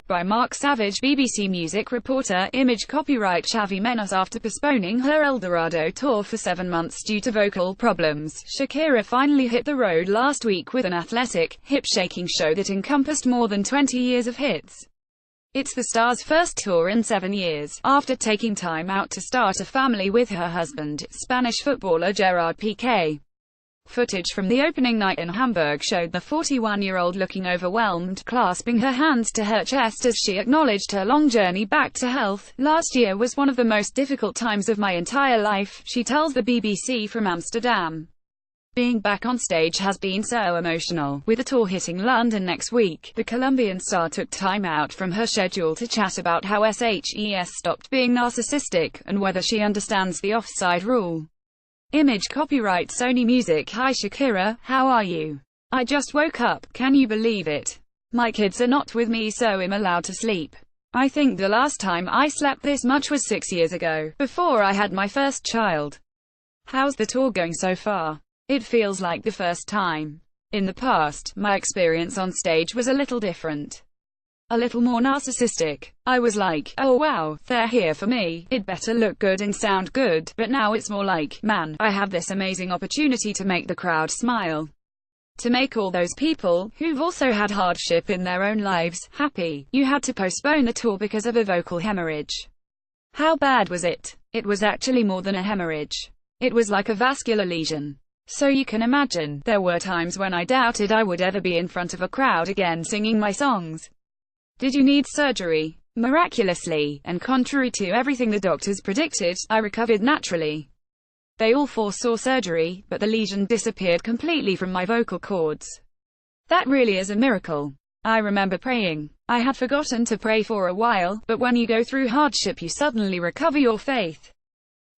by Mark Savage. BBC Music reporter. Image copyright. Xavi Menos. After postponing her El Dorado tour for 7 months due to vocal problems, Shakira finally hit the road last week with an athletic, hip-shaking show that encompassed more than 20 years of hits. It's the star's first tour in 7 years, after taking time out to start a family with her husband, Spanish footballer Gerard Piqué. Footage from the opening night in Hamburg showed the 41-year-old looking overwhelmed, clasping her hands to her chest as she acknowledged her long journey back to health. "Last year was one of the most difficult times of my entire life," she tells the BBC from Amsterdam. "Being back on stage has been so emotional." With the tour hitting London next week, the Colombian star took time out from her schedule to chat about how SHES stopped being narcissistic, and whether she understands the offside rule. Image copyright. Sony Music. Hi Shakira, how are you? I just woke up, can you believe it? My kids are not with me, so I'm allowed to sleep. I think the last time I slept this much was 6 years ago, before I had my first child. How's the tour going so far? It feels like the first time. In the past, my experience on stage was a little different. A little more narcissistic. I was like, oh wow, they're here for me, it better look good and sound good, but now it's more like, man, I have this amazing opportunity to make the crowd smile. To make all those people, who've also had hardship in their own lives, happy. You had to postpone the tour because of a vocal hemorrhage. How bad was it? It was actually more than a hemorrhage. It was like a vascular lesion. So you can imagine, there were times when I doubted I would ever be in front of a crowd again singing my songs. Did you need surgery? Miraculously, and contrary to everything the doctors predicted, I recovered naturally. They all foresaw surgery, but the lesion disappeared completely from my vocal cords. That really is a miracle. I remember praying. I had forgotten to pray for a while, but when you go through hardship you suddenly recover your faith.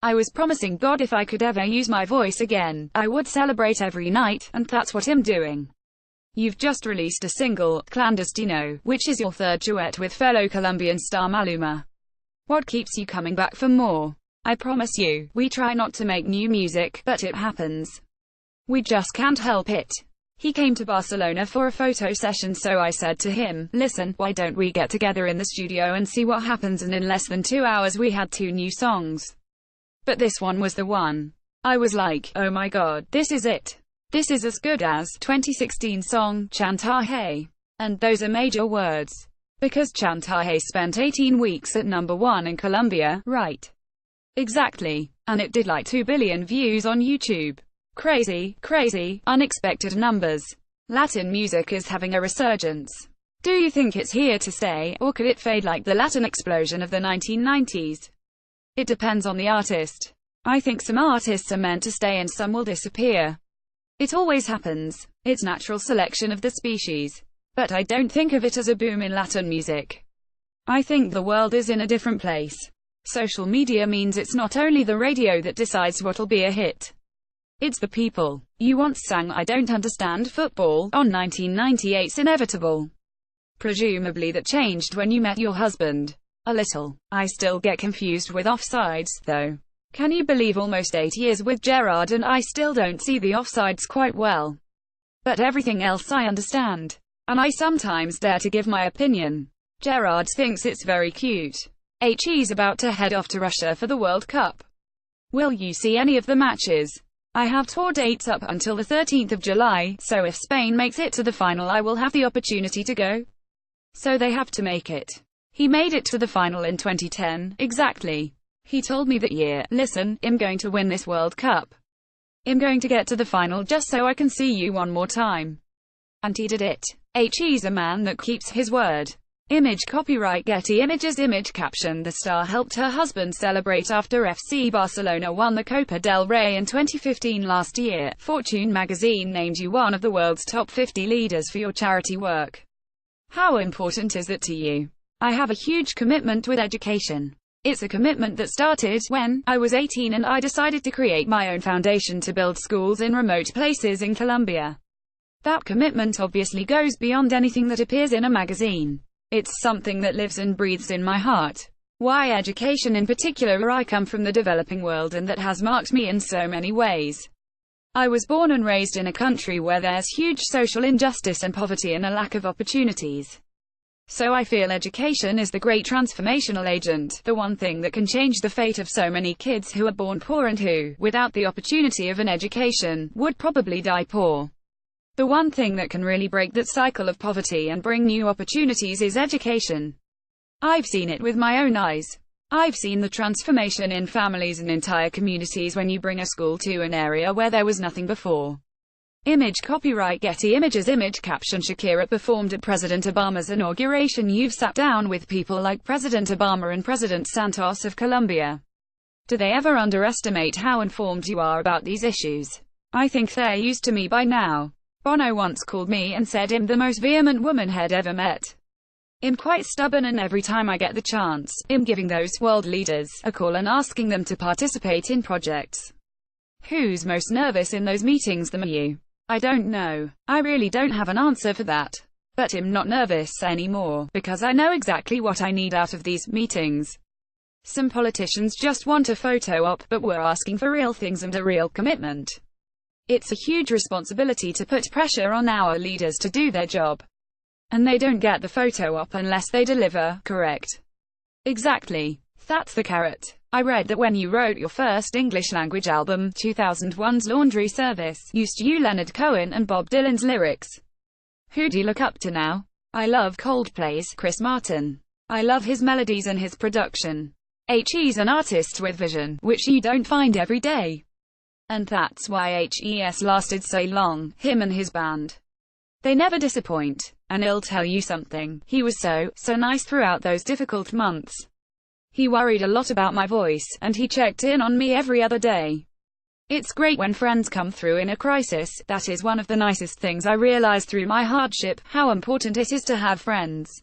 I was promising God if I could ever use my voice again, I would celebrate every night, and that's what I'm doing. You've just released a single, Clandestino, which is your third duet with fellow Colombian star Maluma. What keeps you coming back for more? I promise you, we try not to make new music, but it happens. We just can't help it. He came to Barcelona for a photo session, so I said to him, listen, why don't we get together in the studio and see what happens, and in less than 2 hours we had 2 new songs. But this one was the one. I was like, oh my god, this is it. This is as good as 2016 song, Chantaje. And those are major words. Because Chantaje spent 18 weeks at #1 in Colombia, right? Exactly. And it did like 2 billion views on YouTube. Crazy, crazy, unexpected numbers. Latin music is having a resurgence. Do you think it's here to stay, or could it fade like the Latin explosion of the 1990s? It depends on the artist. I think some artists are meant to stay and some will disappear. It always happens. It's natural selection of the species. But I don't think of it as a boom in Latin music. I think the world is in a different place. Social media means it's not only the radio that decides what'll be a hit. It's the people. You once sang I Don't Understand Football on 1998's Inevitable. Presumably that changed when you met your husband. A little. I still get confused with offsides, though. Can you believe almost 8 years with Gerard and I still don't see the offsides quite well. But everything else I understand. And I sometimes dare to give my opinion. Gerard thinks it's very cute. He's about to head off to Russia for the World Cup. Will you see any of the matches? I have tour dates up until the 13th of July, so if Spain makes it to the final I will have the opportunity to go. So they have to make it. He made it to the final in 2010, exactly. He told me that year, listen, I'm going to win this World Cup. I'm going to get to the final just so I can see you one more time. And he did it. He's a man that keeps his word. Image copyright. Getty Images. Image caption. The star helped her husband celebrate after FC Barcelona won the Copa del Rey in 2015. Last year, Fortune magazine named you one of the world's top 50 leaders for your charity work. How important is it to you? I have a huge commitment with education. It's a commitment that started when I was 18 and I decided to create my own foundation to build schools in remote places in Colombia. That commitment obviously goes beyond anything that appears in a magazine. It's something that lives and breathes in my heart. Why education in particular? I come from the developing world and that has marked me in so many ways. I was born and raised in a country where there's huge social injustice and poverty and a lack of opportunities. So I feel education is the great transformational agent, the one thing that can change the fate of so many kids who are born poor and who, without the opportunity of an education, would probably die poor. The one thing that can really break that cycle of poverty and bring new opportunities is education. I've seen it with my own eyes. I've seen the transformation in families and entire communities when you bring a school to an area where there was nothing before. Image copyright Getty Images Image caption Shakira performed at President Obama's inauguration. You've sat down with people like President Obama and President Santos of Colombia. Do they ever underestimate how informed you are about these issues? I think they're used to me by now. Bono once called me and said I'm the most vehement woman he'd ever met. I'm quite stubborn, and every time I get the chance, I'm giving those world leaders a call and asking them to participate in projects. Who's most nervous in those meetings, them or you? I don't know. I really don't have an answer for that. But I'm not nervous anymore, because I know exactly what I need out of these meetings. Some politicians just want a photo op, but we're asking for real things and a real commitment. It's a huge responsibility to put pressure on our leaders to do their job. And they don't get the photo op unless they deliver, correct? Exactly. That's the carrot. I read that when you wrote your first English language album, 2001's Laundry Service, used you Leonard Cohen and Bob Dylan's lyrics. Who do you look up to now? I love Coldplay's Chris Martin. I love his melodies and his production. He's an artist with vision, which you don't find every day. And that's why HES lasted so long, him and his band. They never disappoint. And I'll tell you something, he was so nice throughout those difficult months. He worried a lot about my voice, and he checked in on me every other day. It's great when friends come through in a crisis. That is one of the nicest things I realized through my hardship, how important it is to have friends.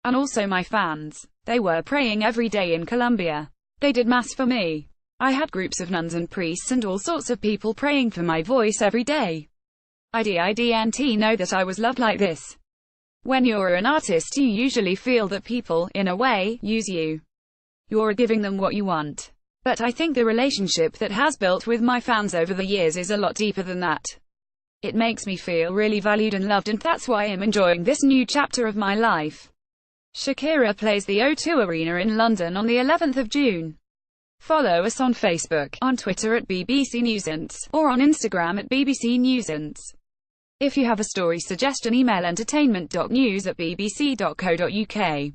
And also my fans. They were praying every day in Colombia. They did mass for me. I had groups of nuns and priests and all sorts of people praying for my voice every day. I didn't know that I was loved like this. When you're an artist, you usually feel that people, in a way, use you. You're giving them what you want. But I think the relationship that has built with my fans over the years is a lot deeper than that. It makes me feel really valued and loved, and that's why I'm enjoying this new chapter of my life. Shakira plays the O2 Arena in London on the 11th of June. Follow us on Facebook, on Twitter at BBC Newsance, or on Instagram at BBC Newsance. If you have a story suggestion, email entertainment.news@bbc.co.uk.